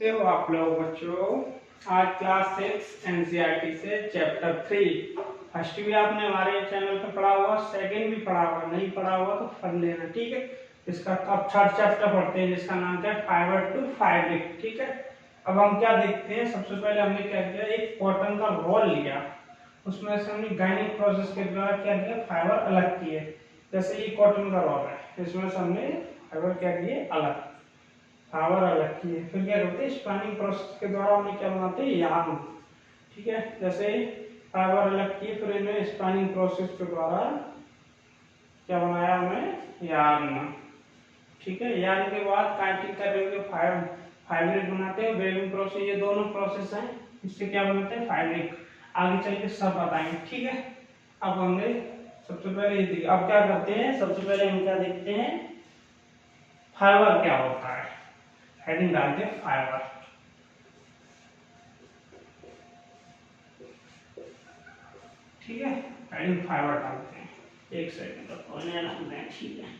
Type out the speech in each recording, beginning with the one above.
कैसे हो आप लोग बच्चों। आज क्लास 6 एनसीईआरटी से चैप्टर 3 फर्स्ट भी आपने हमारे चैनल पर पढ़ा हुआ, सेकंड भी पढ़ा हुआ, नहीं पढ़ा हुआ तो पढ़ लेना, ठीक है। इसका अब थर्ड चैप्टर पढ़ते हैं जिसका नाम क्या है, फाइबर टू फैब्रिक, ठीक है। अब हम क्या देखते हैं, सबसे पहले हमने क्या किया, एक कॉटन का रोल लिया, उसमें से हमने गाइनिंग प्रोसेस के द्वारा क्या किया, फाइबर अलग किए। जैसे ये कॉटन का रोल है, इसमें से हमने फाइबर क्या किए, अलग फाइबर अलग किए। फिर क्या करते हैं, स्पिनिंग प्रोसेस के द्वारा हमने क्या बनाते हैं, यार्न, ठीक है। जैसे फाइबर अलग किए, फिर इन्हें स्पिनिंग प्रोसेस के द्वारा क्या बनाया हमने, यार्न, ठीक है। यार्न के बाद काटिंग कर रहे हो फैब्रिक बनाते हैं, वेविंग प्रोसेस, ये दोनों प्रोसेस हैं, इससे क्या बनाते हैं, फैब्रिक। आगे चल के सब बताएंगे, ठीक है। अब हमने सबसे पहले ये देखिए, अब क्या करते हैं, सबसे पहले हम क्या देखते हैं, फाइबर क्या होता है। हेडिंग डालते हैं फाइबर, ठीक है। हेडिंग फाइबर डालते हैं, एक सेकंड तक खोलने डालते हैं, ठीक है।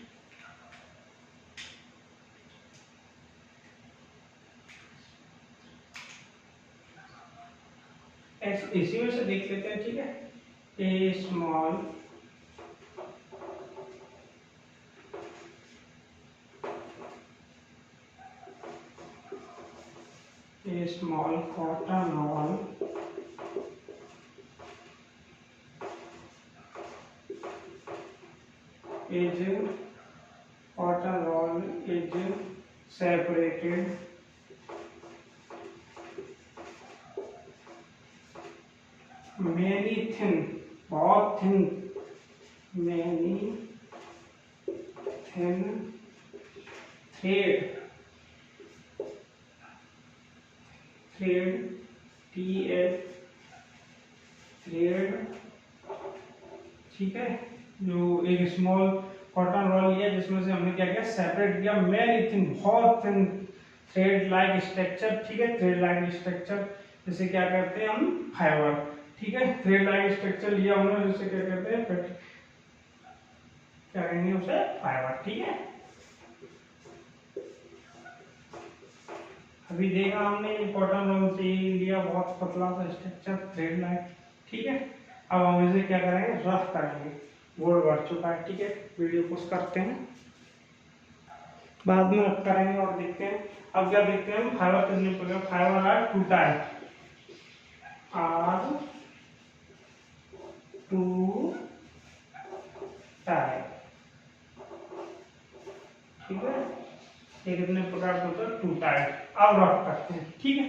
इसी में से देख लेते हैं, ठीक है। ए small cotton roll is separated many thin, बहुत thin, many thin thread TH thread, ठीक है। जो एक स्मॉल कॉटन रोल लिया जिसमें से हमने क्या किया, सेपरेट किया मैनी थिन, बहुत थिन थ्रेड लाइक स्ट्रक्चर, ठीक है। थ्रेड लाइक स्ट्रक्चर जिसे क्या कहते हैं हम, फाइबर, ठीक है। थ्रेड लाइक स्ट्रक्चर लिया हमने, जिसे क्या कहते हैं, क्या कहेंगे उसे, फाइबर, ठीक है। अभी देखा हमने कॉटन रोल से लिया, बहुत पतला सा स्ट्रक्चर, थ्रेड लाइक, ठीक है। अब हम इसे क्या करेंगे, रफ करेंगे, बोर्ड बढ़ चुका है, ठीक है। वीडियो पोस्ट करते हैं, बाद में रफ करेंगे और देखते हैं। अब क्या देखते हैं, फाइबर कितने प्रकार, fibre are two type, are two type, ठीक है। ये कितने प्रकार के होते हैं, टू टाइप। अब रफ करते हैं, ठीक है।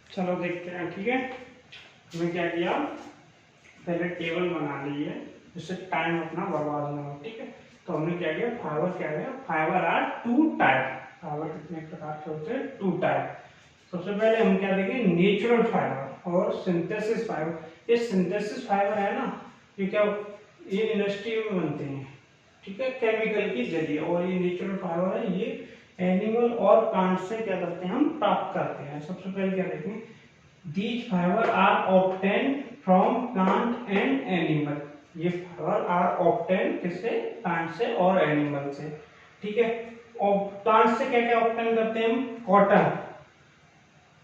चलो देखते हैं, ठीक है। हमने क्या किया, पहले टेबल बना ली है जिससे टाइम अपना बर्बाद ना हो, ठीक है। तो हमने क्या किया, फाइबर क्या किया, fibre are two type, fibre कितने प्रकार के होते हैं, टू टाइप। सबसे पहले हम क्या देखेंगे, नेचुरल फाइबर और सिंथेसिस फाइबर। ये सिंथेसिस फाइबर है ना, ये क्या, ये इंडस्ट्री में बनते हैं, ठीक है, केमिकल के जरिए। और ये नेचुरल फाइबर है, ये एनिमल और प्लांट से क्या करते हैं, हम प्राप्त करते हैं। सबसे पहले क्या देखेंगे, these fiber are obtained from plant and animal, ये फाइबर आर ऑब्टेन किससे, प्लांट से और एनिमल से, ठीक है। और प्लांट से क्या क्या ऑब्टेन करते हैं हम, कॉटन,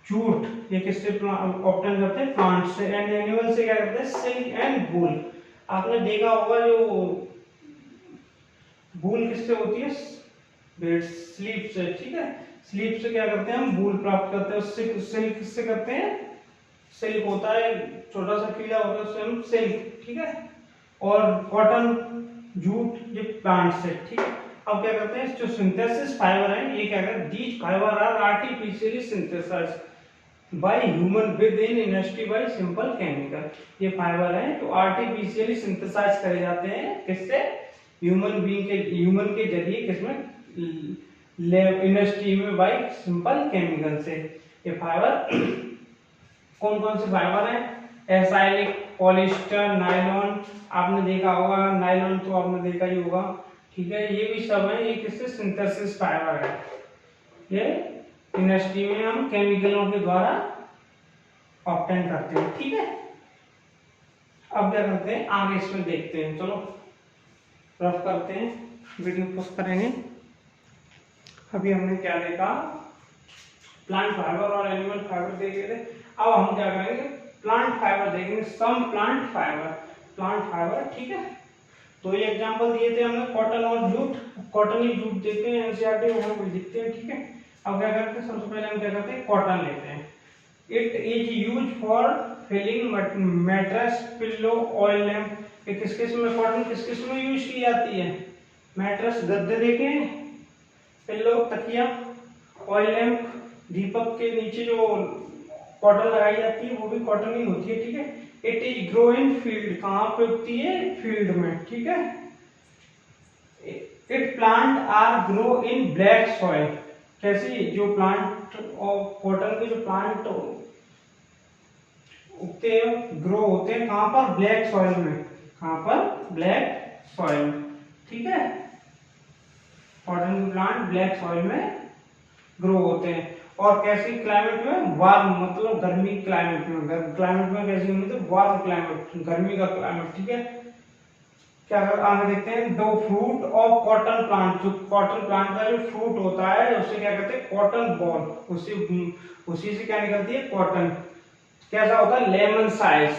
जूट, ये किससे ऑब्टेन करते हैं, प्लांट से। एंड एनिमल से क्या करते हैं, सिल्क एंड वूल। आपने देखा होगा जो वूल किससे होती है, बेड स्लीप से, ठीक है। स्लीप से क्या करते हैं हम, वूल प्राप्त करते हैं। उससे सिल्क किससे करते हैं, सिल्क होता है छोटा सा कीड़ा होता है, उससे हम सिल्क, ठीक है। और कॉटन, जूट, ये प्लांट से, ठीक है। अब क्या करते हैं, जो सिंथेसिस फाइबर है, ये क्या करते हैं, these fibre are artificially synthesised by human with in industry by simple chemical. ये फाइबर है तो आर्टिफिशियली सिंथेसाइज करे जाते हैं, किससे, ह्यूमन के जरिए, किसमें, लैब इंडस्ट्री में, बाय सिंपल केमिकल से। ये फाइबर कौन कौन से फाइबर हैं, एसाइलिक, पॉलिस्टर, नायलॉन, आपने देखा होगा, नायलॉन तो आपने देखा ही होगा, ठीक है। ये भी सब है, ये किससे, सिंथेसिस फाइबर है। ये इंडस्ट्री में हम केमिकलों के द्वारा ऑब्टेन करते हैं, ठीक है। अब क्या करते हैं, आगे इसमें देखते हैं, चलो रफ करते हैं, वीडियो पोस्ट करेंगे। अभी हमने क्या देखा, प्लांट फाइबर और एनिमल फाइबर देखे थे। अब हम क्या करेंगे, प्लांट फाइबर देखेंगे, सम प्लांट फाइबर, ठीक है। तो ये एग्जांपल दिए थे हमने कॉटन और जूट, कॉटन ही जूट देखते हैं एनसीईआरटी में हम लिखते हैं, ठीक है। अब क्या करते हैं, सबसे पहले हम क्या करते हैं, कॉटन लेते हैं। It is use for filling mattress, pillow, oil lamp. ये किस किस में, कॉटन किस किस में यूज की जाती है, मैट्रेस गद्दे देखे, पिल्लो तकिया, ऑयल लैंप दीपक के नीचे जो कॉटन लगाई जाती है वो भी कॉटन ही होती है, ठीक है। It is grow in field, कहाँ पे उगती है, फील्ड में, ठीक है। It plant are grow in black soil, कैसी, जो प्लांट और कॉटन के जो प्लांट उगते हैं, ग्रो होते हैं कहाँ पर, ब्लैक सॉइल में, कहाँ पर, ब्लैक सॉइल, ठीक है। कॉटन के प्लांट ब्लैक सॉइल में ग्रो होते हैं। और कैसी क्लाइमेट में, वार्म, मतलब गर्मी क्लाइमेट में, क्लाइमेट में कैसी होंगी, तो वार्म क्लाइमेट, गर्मी का क्लाइमेट, ठीक है। क्या आगे देखते हैं, दो फ्रूट ऑफ कॉटन प्लांट, जो कॉटन प्लांट का जो फ्रूट होता है उसे क्या कहते हैं, कॉटन बॉल, उसी से क्या निकलती है, कॉटन। कैसा होता है, लेमन साइज,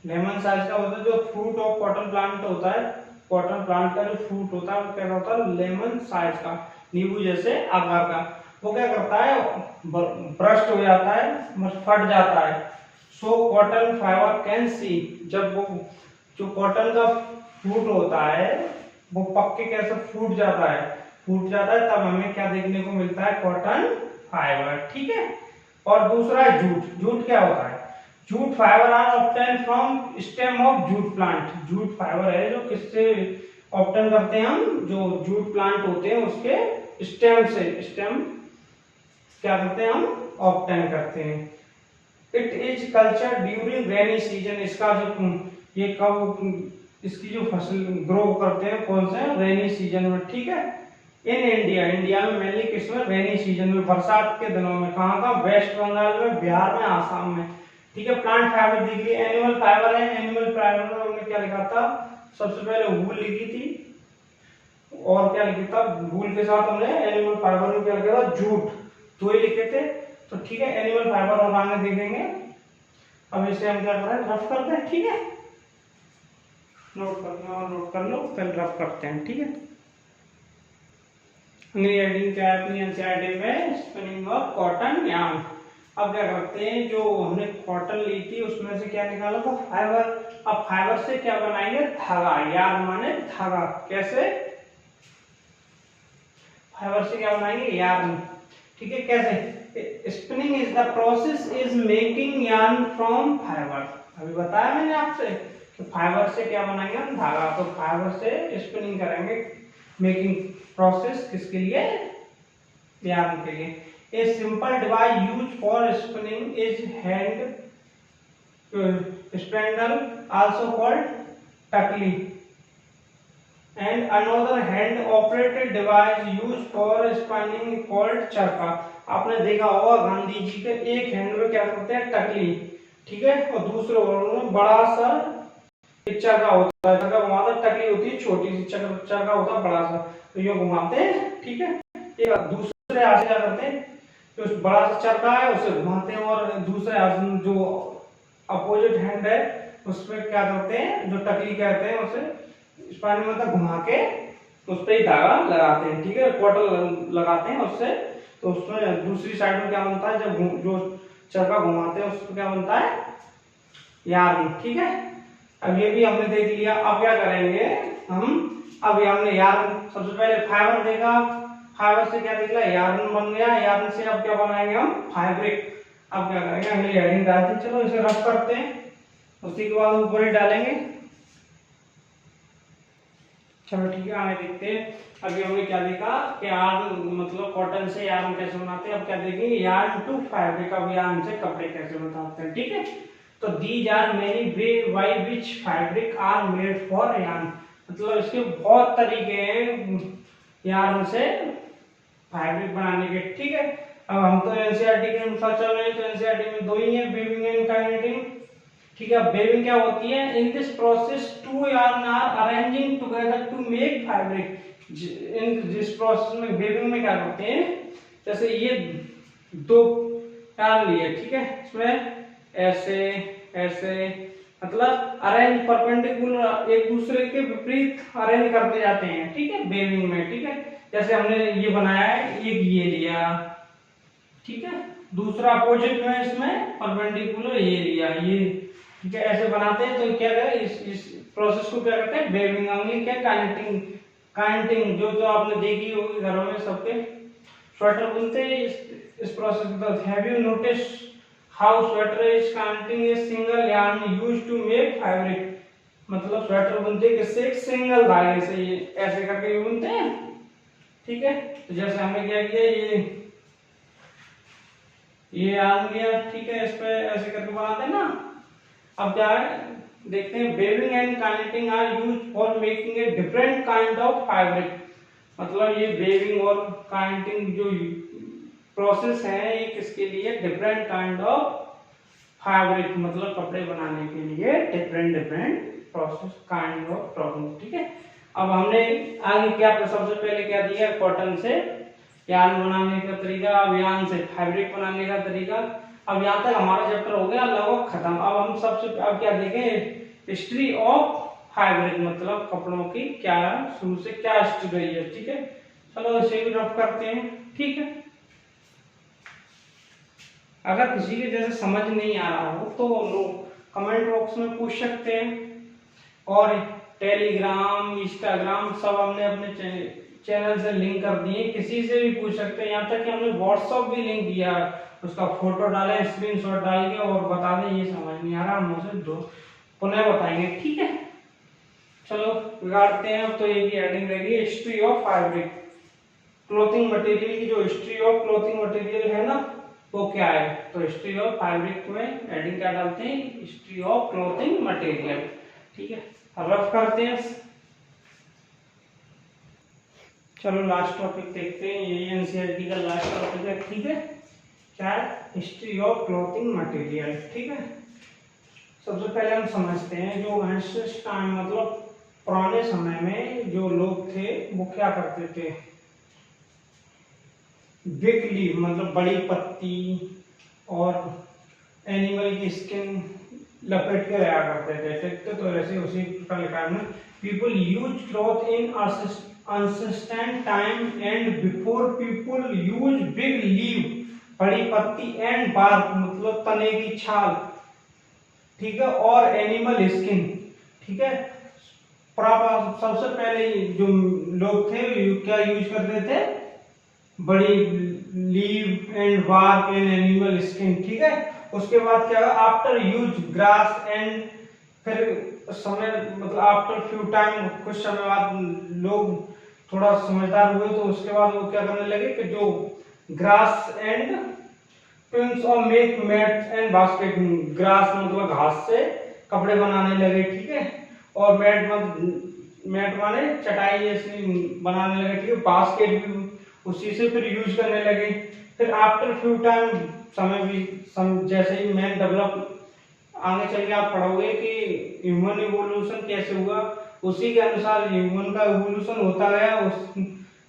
लेमन साइज का होता है जो फ्रूट ऑफ कॉटन प्लांट होता है, कॉटन प्लांट का जो फ्रूट होता है वो कैसा होता है, लेमन साइज का, नींबू जैसे आकार का। वो क्या करता है, ब्रस्ट हो जाता है, फट जाता है। So cotton fibre can see, जब वो जो कॉटन का फ्रूट होता है वो पक के कैसे फूट जाता है, तब हमें क्या देखने को मिलता है, कॉटन फाइबर, ठीक है। और दूसरा है जूट, जूट क्या होता है, jute fibre are obtain from stem of jute plant, jute fibre है जो किससे ऑब्टेन करते हैं हम, जो जूट प्लांट होते हैं उसके स्टेम से, स्टेम क्या करते हैं हम, ऑब्टेन करते हैं। It is culture during rainy season, इसका जो ये कब, इसकी जो फसल ग्रो करते हैं कौन से, रेनी सीजन में, ठीक है। इन इंडिया, इंडिया में मेनली किसमें, रेनी सीजन में, बरसात के दिनों में, कहाँ का, वेस्ट बंगाल में, बिहार में, आसाम में, ठीक है। प्लांट फाइबर देखिए, एनिमल फाइबर है, एनिमल फाइबर में हमने क्या लिखा था, सबसे पहले वूल लिखी थी, और क्या लिखा था, वूल के साथ हमने एनिमल फाइबर में क्या लिखा था, जूट, दो ही लिखे थे। तो ठीक है, एनिमल फाइबर और आगे देखेंगे। अब इसे हम क्या कर रहे हैं, रफ करते हैं, ठीक है, नोट कर लो, फिर रफ करते हैं, ठीक है। अंग्रेजी हेडिंग क्या है अपनी एनसीईआरटी में, स्पिनिंग ऑफ कॉटन यार्न। अब क्या करते हैं, जो हमने कॉटन ली थी उसमें से क्या निकाला था, फाइबर। अब फाइबर से क्या बनाएंगे, धागा, यार्न माने धागा, कैसे, फाइबर से क्या बनाएंगे, यार्न, ठीक है। कैसे, spinning is the process is making yarn from fibre, अभी बताया मैंने आपसे कि फाइबर से क्या बनाएंगे हम, धागा। तो फाइबर से स्पिनिंग करेंगे, मेकिंग प्रोसेस किसके लिए, यार्न के लिए। A simple device used for spinning is hand spindle, also called takli, and another hand operated device used for spinning called charka। आपने देखा होगा गांधी जी के एक हैंड में क्या करते हैं, टकली, ठीक है, और दूसरे में बड़ा सा चरखा होता है, चरखा घुमाता, टकली होती है छोटी सी, चरखा होता है बड़ा सा, तो ये घुमाते हैं, ठीक है। एक दूसरे हाथ से क्या करते हैं, तो बड़ा सा चरखा है उसे घुमाते हैं, और दूसरे हाथ जो अपोजिट हैंड है उसमें क्या करते हैं, जो टकली कहते हैं उसे स्पाइन में तक घुमा के उस पर ही धागा लगाते हैं, ठीक है, कॉटन लगाते हैं उससे। तो उसमें दूसरी साइड में क्या बनता है, जब जो चरखा घुमाते हैं उसमें क्या बनता है, यार्न, ठीक है। अब ये भी हमने देख लिया। अब क्या करेंगे हम, अब हमने यार्न, सबसे पहले फाइबर देखा, फाइबर से क्या निकला, यार्न बन गया, यार्न से अब क्या बनाएंगे हम, फैब्रिक। अब क्या करेंगे, अगली हेडिंग डालते हैं, चलो इसे रफ करते हैं, उसी के बाद ऊपर ही डालेंगे। चलो ठीक है, आगे देखते हैं। अभी हमने क्या देखा कि यार्न मतलब कॉटन से यार्न कैसे बनाते हैं। अब क्या देखेंगे, यार्न टू फैब्रिक, अब यार्न से कपड़े कैसे बनाते हैं, ठीक है। तो these are many way by which fabric are made for yarn, मतलब इसके बहुत तरीके हैं यार्न से फैब्रिक बनाने के, ठीक है। अब हम तो एनसीईआरटी के अनुसार चल रहे हैं, तो एनसीईआरटी में दो ही है, वेविंग एंड काइनेटिंग, ठीक है। वेविंग क्या होती है, in this process two yarn are arranging together to make fabric, जिस प्रोसेस में वेविंग में क्या करते हैं, जैसे ये दो यार्न लिए, ठीक है, इसमें ऐसे ऐसे मतलब अरेंज परपेंडिकुलर एक दूसरे के विपरीत अरेंज करते जाते हैं, ठीक है, वेविंग में, ठीक है। जैसे हमने ये बनाया है, एक ये लिया, ठीक है, दूसरा अपोजिट में इसमें परपेंडिकुलर ये लिया, ये, ठीक है, ऐसे बनाते हैं। तो क्या है, इस प्रोसेस को क्या कहते हैं, वेविंग। अगली क्या, काइनेटिंग। काइनेटिंग जो जो आपने देखी होगी घरों में सबके स्वेटर बुनते हैं इस प्रोसेस के तहत। Have you notice how sweater is knitting a single yarn used to make fabric. मतलब स्वेटर बुनते किससे, एक सिंगल धागे से, ये ऐसे करके ये बुनते हैं, ठीक है। तो जैसे हमने क्या किया, ये यार्न लिया, ठीक है, इस पे ऐसे करके बनाते हैं ना। अब क्या है, देखते हैं, weaving and knitting are used for making a different kind of fabric. मतलब ये वेविंग और काइनेटिंग जो प्रोसेस है, ये किसके लिए, डिफरेंट काइंड ऑफ फैब्रिक, मतलब कपड़े बनाने के लिए different process, kind of process, ठीक है। अब हमने आगे क्या, सबसे पहले क्या दिया, कॉटन से यार्न बनाने का तरीका, अब यार्न से फैब्रिक बनाने का तरीका। अब यहाँ तक हमारा चैप्टर हो गया लगभग खत्म। अब हम सबसे अब क्या देखें, हिस्ट्री ऑफ फैब्रिक, मतलब कपड़ों की क्या शुरू से क्या हिस्ट्री रही है, ठीक है। चलो इसे भी रफ करते हैं, ठीक है। अगर किसी के जैसे समझ नहीं आ रहा हो तो लोग कमेंट बॉक्स में पूछ सकते हैं, और टेलीग्राम, इंस्टाग्राम सब हमने अपने चैनल से लिंक कर दिए, किसी से भी पूछ सकते हैं। यहाँ तक कि हमने व्हाट्सएप भी लिंक दिया, उसका फोटो डालें, स्क्रीनशॉट डाल के और बता दें ये समझ नहीं आ रहा, हम उसे पुनः बताएंगे, ठीक है। चलो बिगाड़ते हैं। अब तो ये की हेडिंग रहेगी, history of fabric, clothing material की जो हिस्ट्री ऑफ क्लोथिंग मटेरियल है ना, वो क्या है। तो हिस्ट्री ऑफ फैब्रिक में हेडिंग क्या डालते हैं, हिस्ट्री ऑफ क्लोथिंग मटेरियल, ठीक है। रफ करते हैं। चलो लास्ट टॉपिक देखते हैं, ये एनसीईआरटी का लास्ट टॉपिक है, ठीक है, क्या है, हिस्ट्री ऑफ क्लोथिंग मटेरियल, ठीक है। सबसे पहले हम समझते हैं जो एंशिएंट टाइम, मतलब पुराने समय में जो लोग थे वो क्या करते थे, बिग लीफ मतलब बड़ी पत्ती और एनिमल की स्किन लपेट के रहा करते थे, देखते तो ऐसे उसी प्रकार लिखा है, people use cloth in ancient time and before people use big leaf, बड़ी पत्ती, एंड बार्क मतलब तने की छाल, ठीक है, और एनिमल स्किन, ठीक है। सबसे पहले जो लोग थे क्या यूज करते थे, बड़ी leave and bark and animal skin, ठीक है। उसके बाद क्या, आफ्टर यूज ग्रास एंड, फिर समय मतलब आफ्टर फ्यू टाइम, कुछ समय बाद लोग थोड़ा समझदार हुए तो उसके बाद वो क्या करने लगे कि जो ग्रास एंड ट्विंस और make mat and basket, grass मतलब घास से कपड़े बनाने लगे, ठीक है, और मैट माने चटाई जैसी बनाने लगे, ठीक है, बास्केट भी उसी से फिर यूज करने लगे। फिर आफ्टर फ्यू टाइम, समय भी जैसे ही मैन डेवलप, आगे चल के आप पढ़ोगे कि ह्यूमन इवोल्यूशन कैसे हुआ, उसी के अनुसार ह्यूमन का इवोल्यूशन होता गया।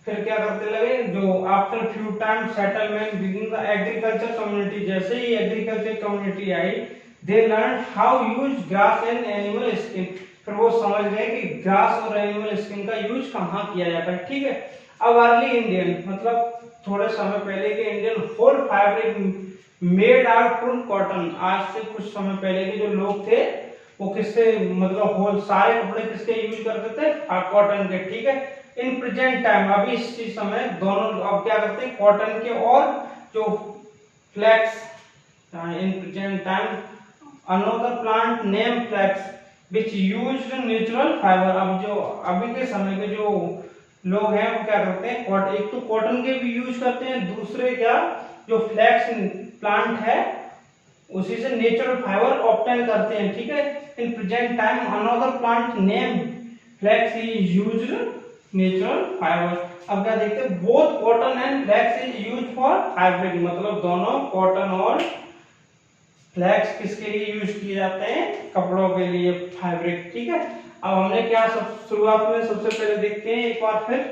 फिर क्या करते लगे, जो after few time settlement begin the agriculture community, जैसे ही एग्रीकल्चर कम्युनिटी आई, they learn how use grass and animal skin, फिर वो समझ गए कि ग्रास और एनिमल स्किन का यूज कहाँ किया जाता है, ठीक है। अब अर्ली इंडियन मतलब थोड़े समय पहले के Indian, whole fabric made out from cotton, आज से कुछ समय पहले के जो लोग थे वो किससे, मतलब होल सारे कपड़े किसके यूज करते थे, कॉटन के, ठीक है। इन प्रेजेंट टाइम, अभी इसी समय दोनों अब क्या करते हैं, कॉटन के और जो flax, in present time another plant name flax which used natural fibre. अब जो अभी के समय के जो लोग हैं वो क्या करते हैं, एक तो कॉटन के भी यूज करते हैं, दूसरे क्या, जो फ्लैक्स प्लांट है उसी से नेचुरल फाइबर ऑब्टेन करते हैं, ठीक है। In present time another plant name flax is used natural fibre. अब क्या देखते हैं, both cotton and flax is used for fabric, मतलब दोनों कॉटन और फ्लैक्स किसके लिए यूज किए जाते हैं, कपड़ों के लिए, फैब्रिक, ठीक है। अब हमने क्या शुरुआत में सबसे पहले देखते हैं एक बार फिर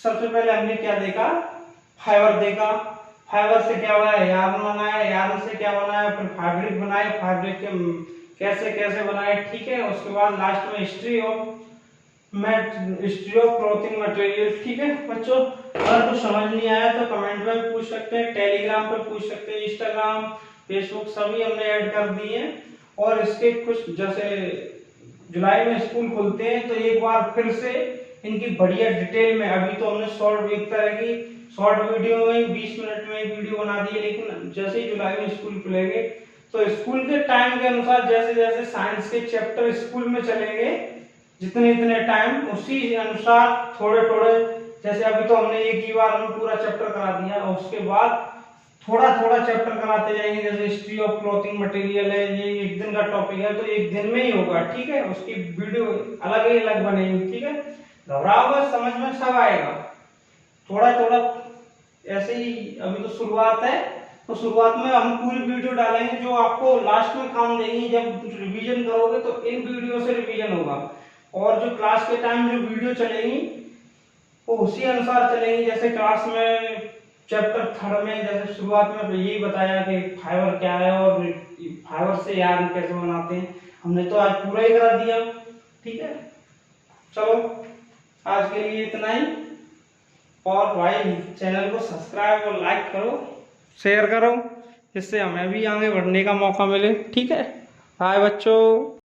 सबसे पहले हमने क्या देखा, फाइबर देखा, फाइबर से क्या हुआ है, यार्न बनाया, यार्न से क्या बनाया, फिर फैब्रिक बनाए, फैब्रिक के कैसे कैसे बनाए, ठीक है। उसके बाद लास्ट में हिस्ट्री ऑफ क्लॉथिंग मटेरियल, ठीक है बच्चों। अगर कुछ समझ नहीं आया तो कमेंट में पूछ सकते हैं, टेलीग्राम पे पूछ सकते हैं, इंस्टाग्राम, फेसबुक सभी हमने ऐड कर दिए हैं। और इसके कुछ जैसे जुलाई में स्कूल खुलते हैं तो एक बार फिर से इनकी बढ़िया डिटेल में, अभी तो हमने शॉर्ट एक तरह की शॉर्ट वीडियो में 20 मिनट में वीडियो बना दी है, लेकिन जैसे ही जुलाई में स्कूल खुलेंगे तो स्कूल के टाइम के अनुसार जैसे जैसे साइंस के चैप्टर स्कूल में चलेंगे जितने इतने टाइम, उसी अनुसार थोड़े थोड़े, जैसे अभी तो हमने एक ही बार में पूरा चैप्टर करा दिया और उसके बाद थोड़ा थोड़ा चैप्टर कराते जाएंगे। जैसे हिस्ट्री ऑफ क्लॉथिंग मटेरियल है, ये एक दिन का टॉपिक है तो एक दिन में ही होगा, ठीक है। उसकी वीडियो अलग ही अलग बनेगी, ठीक है। घबराओ मत, समझ में सब आएगा, थोड़ा थोड़ा ऐसे ही। अभी तो शुरुआत है तो शुरुआत में हम पूरी वीडियो डालेंगे जो आपको लास्ट में काम देगी। जब रिवीजन करोगे तो इन वीडियो से रिवीजन होगा, और जो क्लास के टाइम जो वीडियो चलेगी वो उसी अनुसार चलेगी। जैसे क्लास में चैप्टर 3 में जैसे शुरुआत में यही बताया कि फाइबर क्या है और फाइबर से यार्न कैसे बनाते हैं, हमने तो आज पूरा ही करा दिया, ठीक है। चलो आज के लिए इतना ही, और भाई चैनल को सब्सक्राइब और लाइक करो, शेयर करो, जिससे हमें भी आगे बढ़ने का मौका मिले, ठीक है। बाय बच्चों।